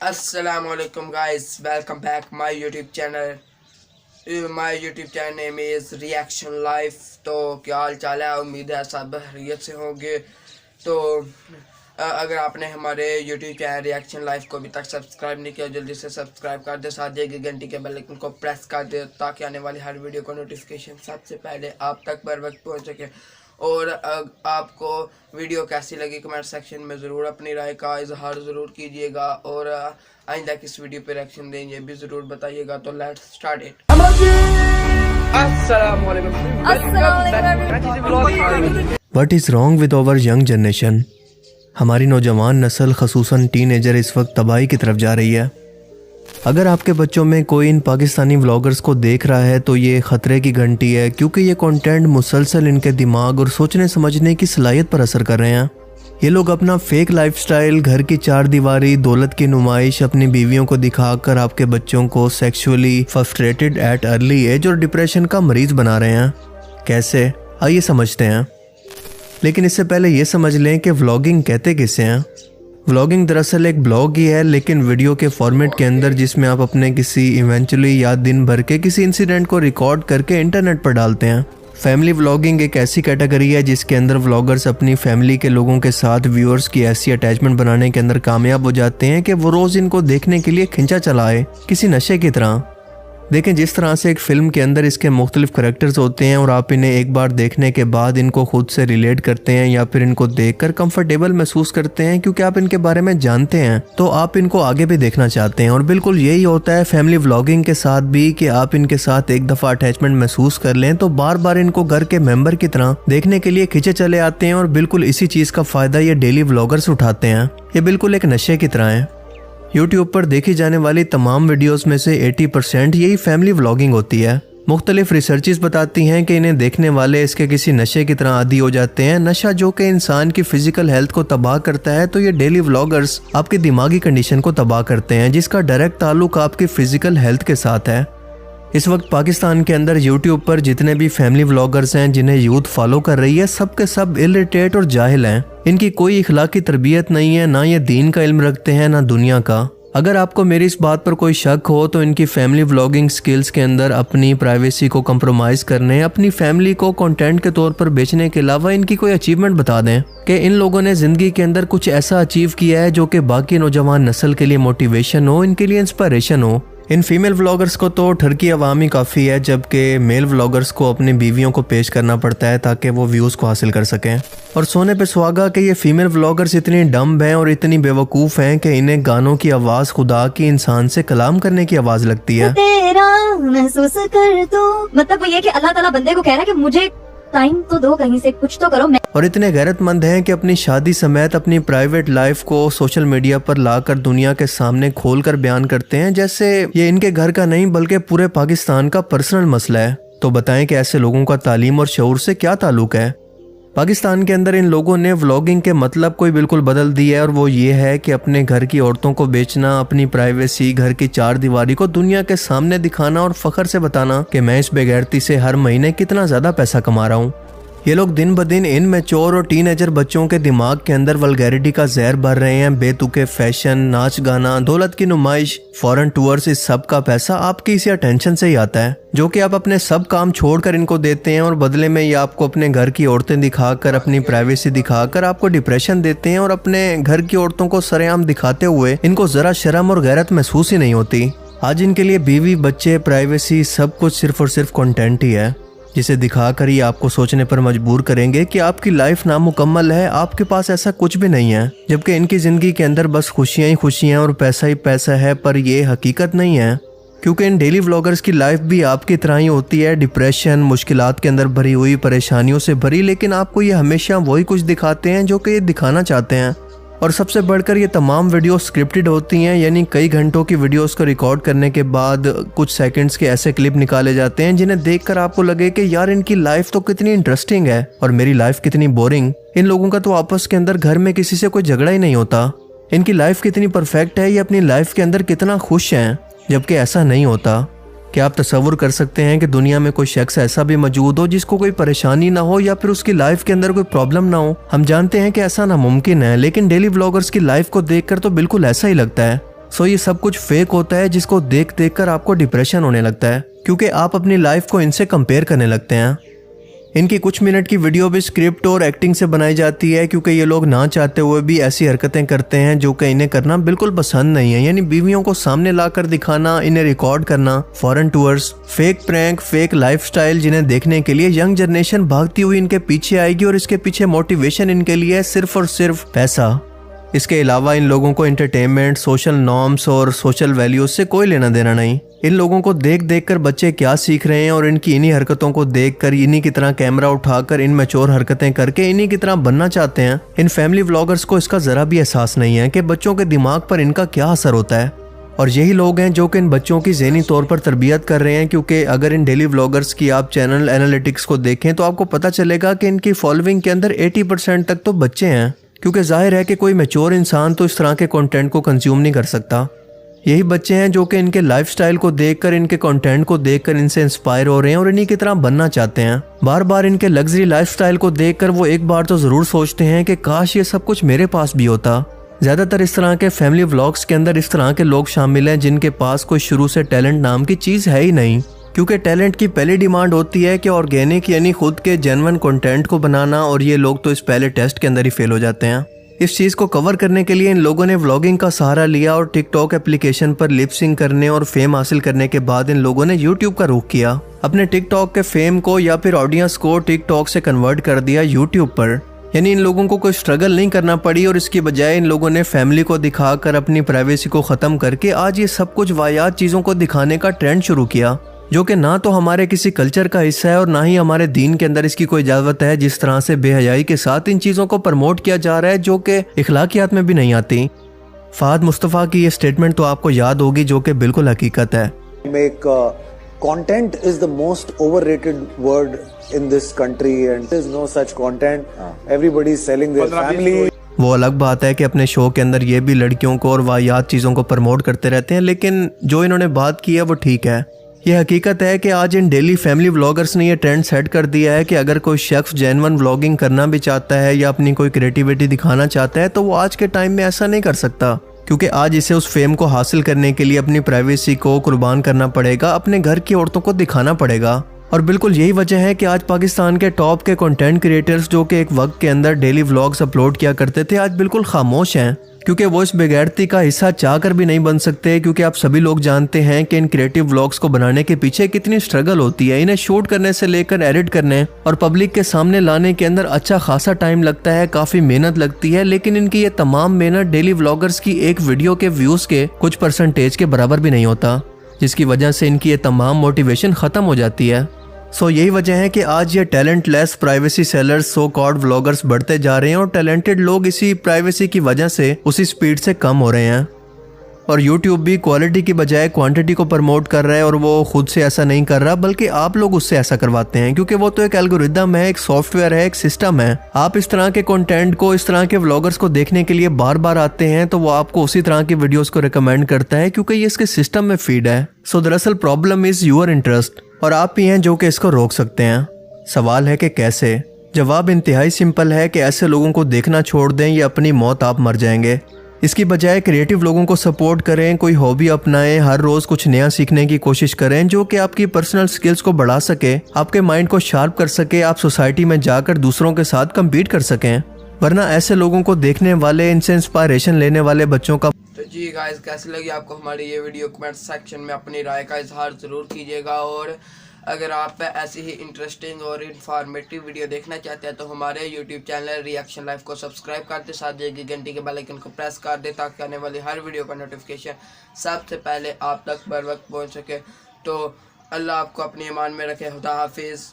Assalamualaikum guys, welcome back my YouTube channel. My YouTube channel name is Reaction Life. तो क्या हाल चाल है? उम्मीद है सब खैरियत से होंगे। तो अगर आपने हमारे YouTube चैनल रिएक्शन लाइफ को अभी तक सब्सक्राइब नहीं किया, जल्दी से सब्सक्राइब कर दे, साथ ही घंटी के बेल आइकन को प्रेस कर दे ताकि आने वाली हर वीडियो का नोटिफिकेशन सबसे पहले आप तक बर वक्त पहुँच सके। और आपको वीडियो कैसी लगी कमेंट सेक्शन में ज़रूर अपनी राय का इजहार ज़रूर कीजिएगा और आइंदा किस वीडियो पे रिएक्शन दें ये भी ज़रूर बताइएगा। तो let's start it. What is wrong with our young generation? हमारी नौजवान नस्ल खसूसन टीनेजर इस वक्त तबाही की तरफ जा रही है। अगर आपके बच्चों में कोई इन पाकिस्तानी व्लॉगर्स को देख रहा है तो ये ख़तरे की घंटी है, क्योंकि ये कंटेंट मुसलसल इनके दिमाग और सोचने समझने की सलाहियत पर असर कर रहे हैं। ये लोग अपना फेक लाइफस्टाइल, घर की चार दीवारी, दौलत की नुमाइश अपनी बीवियों को दिखाकर आपके बच्चों को sexually frustrated at early age और डिप्रेशन का मरीज बना रहे हैं। कैसे, आइए समझते हैं। लेकिन इससे पहले ये समझ लें कि व्लॉगिंग कहते किसे हैं। व्लॉगिंग दरअसल एक ब्लॉग ही है, लेकिन वीडियो के फॉर्मेट के अंदर, जिसमें आप अपने किसी इवेंचुअली या दिन भर के किसी इंसिडेंट को रिकॉर्ड करके इंटरनेट पर डालते हैं। फैमिली व्लॉगिंग एक ऐसी कैटेगरी है जिसके अंदर व्लॉगर्स अपनी फैमिली के लोगों के साथ व्यूअर्स की ऐसी अटैचमेंट बनाने के अंदर कामयाब हो जाते हैं कि वो रोज़ इनको देखने के लिए खिंचा चलाए किसी नशे की तरह। देखें, जिस तरह से एक फ़िल्म के अंदर इसके मुख्तलिफ करैक्टर्स होते हैं और आप इन्हें एक बार देखने के बाद इनको खुद से रिलेट करते हैं या फिर इनको देखकर कंफर्टेबल महसूस करते हैं क्योंकि आप इनके बारे में जानते हैं, तो आप इनको आगे भी देखना चाहते हैं। और बिल्कुल यही होता है फैमिली व्लॉगिंग के साथ भी कि आप इनके साथ एक दफ़ा अटैचमेंट महसूस कर लें तो बार बार इनको घर के मेंबर की तरह देखने के लिए खिंचे चले आते हैं। और बिल्कुल इसी चीज़ का फ़ायदा ये डेली व्लॉगर्स उठाते हैं। ये बिल्कुल एक नशे की तरह है। यूट्यूब पर देखी जाने वाली तमाम वीडियोस में से 80% यही फैमिली व्लॉगिंग होती है। मुख्तलिफ रिसर्चेस बताती हैं कि इन्हें देखने वाले इसके किसी नशे की तरह आदी हो जाते हैं। नशा जो कि इंसान की फिजिकल हेल्थ को तबाह करता है, तो ये डेली व्लॉगर्स आपकी दिमागी कंडीशन को तबाह करते हैं, जिसका डायरेक्ट ताल्लुक आपकी फिजिकल हेल्थ के साथ है। इस वक्त पाकिस्तान के अंदर यूट्यूब पर जितने भी फैमिली व्लॉगर्स हैं जिन्हें यूथ फॉलो कर रही है, सब के सब इलिटरेट और जाहिल हैं। इनकी कोई इखलाकी तरबियत नहीं है, ना ये दीन का इल्म रखते हैं ना दुनिया का। अगर आपको मेरी इस बात पर कोई शक हो तो इनकी फैमिली व्लॉगिंग स्किल्स के अंदर अपनी प्राइवेसी को कंप्रोमाइज करने, अपनी फैमिली को कंटेंट के तौर पर बेचने के अलावा इनकी कोई अचीवमेंट बता दें कि इन लोगों ने ज़िंदगी के अंदर कुछ ऐसा अचीव किया है जो कि बाकी नौजवान नस्ल के लिए मोटिवेशन हो, इनके लिए इंस्पिरेशन हो। इन फीमेल व्लॉगर्स को तो ठरकी अवामी काफ़ी है, जबकि मेल व्लॉगर्स को अपनी बीवियों को पेश करना पड़ता है ताकि वो व्यूज़ को हासिल कर सकें। और सोने पे सुहागा कि ये फीमेल व्लॉगर्स इतनी डम्ब हैं और इतनी बेवकूफ़ हैं कि इन्हें गानों की आवाज़ खुदा की इंसान से कलाम करने की आवाज़ लगती है। तेरा महसूस कर दो, मतलब वो ये कि अल्लाह ताला बंदे को कह रहा है कि मुझे टाइम तो दो, कहीं से कुछ तो करो। और इतने गैरतमंद हैं कि अपनी शादी समेत अपनी प्राइवेट लाइफ को सोशल मीडिया पर लाकर दुनिया के सामने खोलकर बयान करते हैं जैसे ये इनके घर का नहीं बल्कि पूरे पाकिस्तान का पर्सनल मसला है। तो बताएं कि ऐसे लोगों का तालीम और शऊर से क्या ताल्लुक है। पाकिस्तान के अंदर इन लोगों ने व्लॉगिंग के मतलब को बिल्कुल बदल दिया है, और वो ये है कि अपने घर की औरतों को बेचना, अपनी प्राइवेसी, घर की चार दीवारी को दुनिया के सामने दिखाना और फख्र से बताना कि मैं इस बेगैरती से हर महीने कितना ज़्यादा पैसा कमा रहा हूँ। ये लोग दिन ब दिन इन मैच्योर और टीनेजर बच्चों के दिमाग के अंदर वल्गैरिटी का जहर भर रहे हैं। बेतुके फैशन, नाच गाना, दौलत की नुमाइश, फॉरेन टूर्स, इस सब का पैसा आपकी इसी अटेंशन से ही आता है जो कि आप अपने सब काम छोड़कर इनको देते हैं। और बदले में ये आपको अपने घर की औरतें दिखाकर, अपनी प्राइवेसी दिखाकर आपको डिप्रेशन देते हैं। और अपने घर की औरतों को सरेआम दिखाते हुए इनको जरा शर्म और गैरत महसूस ही नहीं होती। आज इनके लिए बीवी, बच्चे, प्राइवेसी सब कुछ सिर्फ और सिर्फ कंटेंट ही है, जिसे दिखाकर ही आपको सोचने पर मजबूर करेंगे कि आपकी लाइफ नामुकम्मल है, आपके पास ऐसा कुछ भी नहीं है। जबकि इनकी ज़िंदगी के अंदर बस खुशियाँ ही खुशियाँ और पैसा ही पैसा है, पर यह हकीकत नहीं है। क्योंकि इन डेली व्लॉगर्स की लाइफ भी आपकी तरह ही होती है, डिप्रेशन, मुश्किलात के अंदर भरी हुई, परेशानियों से भरी, लेकिन आपको ये हमेशा वही कुछ दिखाते हैं जो कि ये दिखाना चाहते हैं। और सबसे बढ़कर ये तमाम वीडियो स्क्रिप्टेड होती हैं, यानी कई घंटों की वीडियोस को रिकॉर्ड करने के बाद कुछ सेकंड्स के ऐसे क्लिप निकाले जाते हैं जिन्हें देखकर आपको लगे कि यार इनकी लाइफ तो कितनी इंटरेस्टिंग है और मेरी लाइफ कितनी बोरिंग। इन लोगों का तो आपस के अंदर घर में किसी से कोई झगड़ा ही नहीं होता। इनकी लाइफ कितनी परफेक्ट है, ये अपनी लाइफ के अंदर कितना खुश हैं, जबकि ऐसा नहीं होता। क्या आप तसव्वुर कर सकते हैं कि दुनिया में कोई शख्स ऐसा भी मौजूद हो जिसको कोई परेशानी ना हो या फिर उसकी लाइफ के अंदर कोई प्रॉब्लम ना हो? हम जानते हैं कि ऐसा नामुमकिन है, लेकिन डेली व्लॉगर्स की लाइफ को देखकर तो बिल्कुल ऐसा ही लगता है। सो ये सब कुछ फेक होता है, जिसको देख देख कर आपको डिप्रेशन होने लगता है, क्योंकि आप अपनी लाइफ को इनसे कंपेयर करने लगते हैं। इनकी कुछ मिनट की वीडियो भी स्क्रिप्ट और एक्टिंग से बनाई जाती है, क्योंकि ये लोग ना चाहते हुए भी ऐसी हरकतें करते हैं जो कि इन्हें करना बिल्कुल पसंद नहीं है। यानी बीवियों को सामने लाकर दिखाना, इन्हें रिकॉर्ड करना, foreign tours, fake prank, fake lifestyle, जिन्हें देखने के लिए यंग जनरेशन भागती हुई इनके पीछे आएगी। और इसके पीछे मोटिवेशन इनके लिए सिर्फ और सिर्फ पैसा। इसके अलावा इन लोगों को एंटरटेनमेंट, सोशल नॉर्म्स और सोशल वैल्यूज से कोई लेना देना नहीं। इन लोगों को देख देख कर बच्चे क्या सीख रहे हैं, और इनकी इन्हीं हरकतों को देख कर इन्हीं की तरह कैमरा उठाकर इन मैच्योर हरकतें करके इन्हीं की तरह बनना चाहते हैं। इन फैमिली व्लॉगर्स को इसका जरा भी एहसास नहीं है कि बच्चों के दिमाग पर इनका क्या असर होता है। और यही लोग हैं जो कि इन बच्चों की ज़हनी तौर पर तरबियत कर रहे हैं, क्योंकि अगर इन डेली व्लॉगर्स की आप चैनल एनालिटिक्स को देखें तो आपको पता चलेगा कि इनकी फॉलोइंग के अंदर 80% तक तो बच्चे हैं, क्योंकि जाहिर है कि कोई मैच्योर इंसान तो इस तरह के कंटेंट को कंज्यूम नहीं कर सकता। यही बच्चे हैं जो कि इनके लाइफस्टाइल को देखकर, इनके कंटेंट को देखकर इनसे इंस्पायर हो रहे हैं और इन्हीं की तरह बनना चाहते हैं। बार बार इनके लग्जरी लाइफस्टाइल को देखकर वो एक बार तो ज़रूर सोचते हैं कि काश ये सब कुछ मेरे पास भी होता। ज़्यादातर इस तरह के फैमिली व्लॉग्स के अंदर इस तरह के लोग शामिल हैं जिनके पास कोई शुरू से टैलेंट नाम की चीज़ है ही नहीं, क्योंकि टैलेंट की पहली डिमांड होती है कि ऑर्गेनिक यानी खुद के जेन्युइन कंटेंट को बनाना, और ये लोग तो इस पहले टेस्ट के अंदर ही फेल हो जाते हैं। इस चीज़ को कवर करने के लिए इन लोगों ने व्लॉगिंग का सहारा लिया और टिकटॉक एप्लीकेशन पर लिपसिंग करने और फेम हासिल करने के बाद इन लोगों ने यूट्यूब का रुख किया। अपने टिकटॉक के फेम को या फिर ऑडियंस को टिकटॉक से कन्वर्ट कर दिया यूट्यूब पर। यानी इन लोगों को कोई स्ट्रगल नहीं करना पड़ी, और इसकी बजाय इन लोगों ने फैमिली को दिखाकर अपनी प्राइवेसी को ख़त्म करके आज ये सब कुछ वाहियात चीज़ों को दिखाने का ट्रेंड शुरू किया, जो कि ना तो हमारे किसी कल्चर का हिस्सा है और ना ही हमारे दीन के अंदर इसकी कोई इजाज़त है। जिस तरह से बेहयाई के साथ इन चीज़ों को प्रमोट किया जा रहा है जो कि इखलाकियात में भी नहीं आती। फ़ाद मुस्तफ़ा की ये स्टेटमेंट तो आपको याद होगी, जो कि बिल्कुल हकीकत है। Make content is the most overrated word in this country and there's no such content. Everybody is selling their family. वो अलग बात है कि अपने शो के अंदर ये भी लड़कियों को और वाहियात चीज़ों को प्रमोट करते रहते हैं, लेकिन जो इन्होंने बात की है वो ठीक है। ये हकीकत है कि आज इन डेली फैमिली व्लॉगर्स ने ये ट्रेंड सेट कर दिया है कि अगर कोई शख्स जेन्युइन व्लॉगिंग करना भी चाहता है या अपनी कोई क्रिएटिविटी दिखाना चाहता है तो वो आज के टाइम में ऐसा नहीं कर सकता, क्योंकि आज इसे उस फेम को हासिल करने के लिए अपनी प्राइवेसी को कुर्बान करना पड़ेगा, अपने घर की औरतों को दिखाना पड़ेगा। और बिल्कुल यही वजह है कि आज पाकिस्तान के टॉप के कंटेंट क्रिएटर्स जो कि एक वक्त के अंदर डेली व्लॉग्स अपलोड किया करते थे, आज बिल्कुल खामोश हैं, क्योंकि वो इस बेगैरती का हिस्सा चाहकर भी नहीं बन सकते। क्योंकि आप सभी लोग जानते हैं कि इन क्रिएटिव व्लॉग्स को बनाने के पीछे कितनी स्ट्रगल होती है। इन्हें शूट करने से लेकर एडिट करने और पब्लिक के सामने लाने के अंदर अच्छा खासा टाइम लगता है, काफ़ी मेहनत लगती है, लेकिन इनकी ये तमाम मेहनत डेली व्लॉगर्स की एक वीडियो के व्यूज़ के कुछ परसेंटेज के बराबर भी नहीं होता, जिसकी वजह से इनकी ये तमाम मोटिवेशन ख़त्म हो जाती है। सो यही वजह है कि आज ये talentless privacy sellers, so called vloggers बढ़ते जा रहे हैं और टैलेंटेड लोग इसी प्राइवेसी की वजह से उसी स्पीड से कम हो रहे हैं। और यूट्यूब भी क्वालिटी की बजाय क्वांटिटी को प्रमोट कर रहा है, और वो खुद से ऐसा नहीं कर रहा बल्कि आप लोग उससे ऐसा करवाते हैं, क्योंकि वो तो एक एल्गोरिदम है, एक सॉफ्टवेयर है, एक सिस्टम है। आप इस तरह के कंटेंट को, इस तरह के व्लॉगर्स को देखने के लिए बार बार आते हैं तो वो आपको उसी तरह की वीडियोस को रिकमेंड करता है, क्योंकि ये इसके सिस्टम में फीड है। सो दरअसल प्रॉब्लम इज यूर इंटरेस्ट, और आप ही हैं जो कि इसको रोक सकते हैं। सवाल है कि कैसे? जवाब इंतहाई सिंपल है कि ऐसे लोगों को देखना छोड़ दें या अपनी मौत आप मर जाएंगे। इसकी बजाय क्रिएटिव लोगों को सपोर्ट करें, कोई हॉबी अपनाएं, हर रोज़ कुछ नया सीखने की कोशिश करें जो कि आपकी पर्सनल स्किल्स को बढ़ा सके, आपके माइंड को शार्प कर सके, आप सोसाइटी में जाकर दूसरों के साथ कम्पीट कर सकें। वरना ऐसे लोगों को देखने वाले, इनसे इंस्पायरेशन लेने वाले बच्चों का। तो जी गाइस, कैसी लगी आपको हमारी ये वीडियो? कमेंट सेक्शन में अपनी राय का इजहार ज़रूर कीजिएगा, और अगर आप ऐसी ही इंटरेस्टिंग और इन्फॉर्मेटिव वीडियो देखना चाहते हैं तो हमारे यूट्यूब चैनल रिएक्शन लाइफ को सब्सक्राइब कर दे, साथ ही घंटी के बेल आइकन को प्रेस कर दे ताकि आने वाली हर वीडियो का नोटिफिकेशन सबसे पहले आप तक बर वक्त पहुँच सके। तो अल्लाह आपको अपनी ईमान में रखे। खुदा हाफिज़।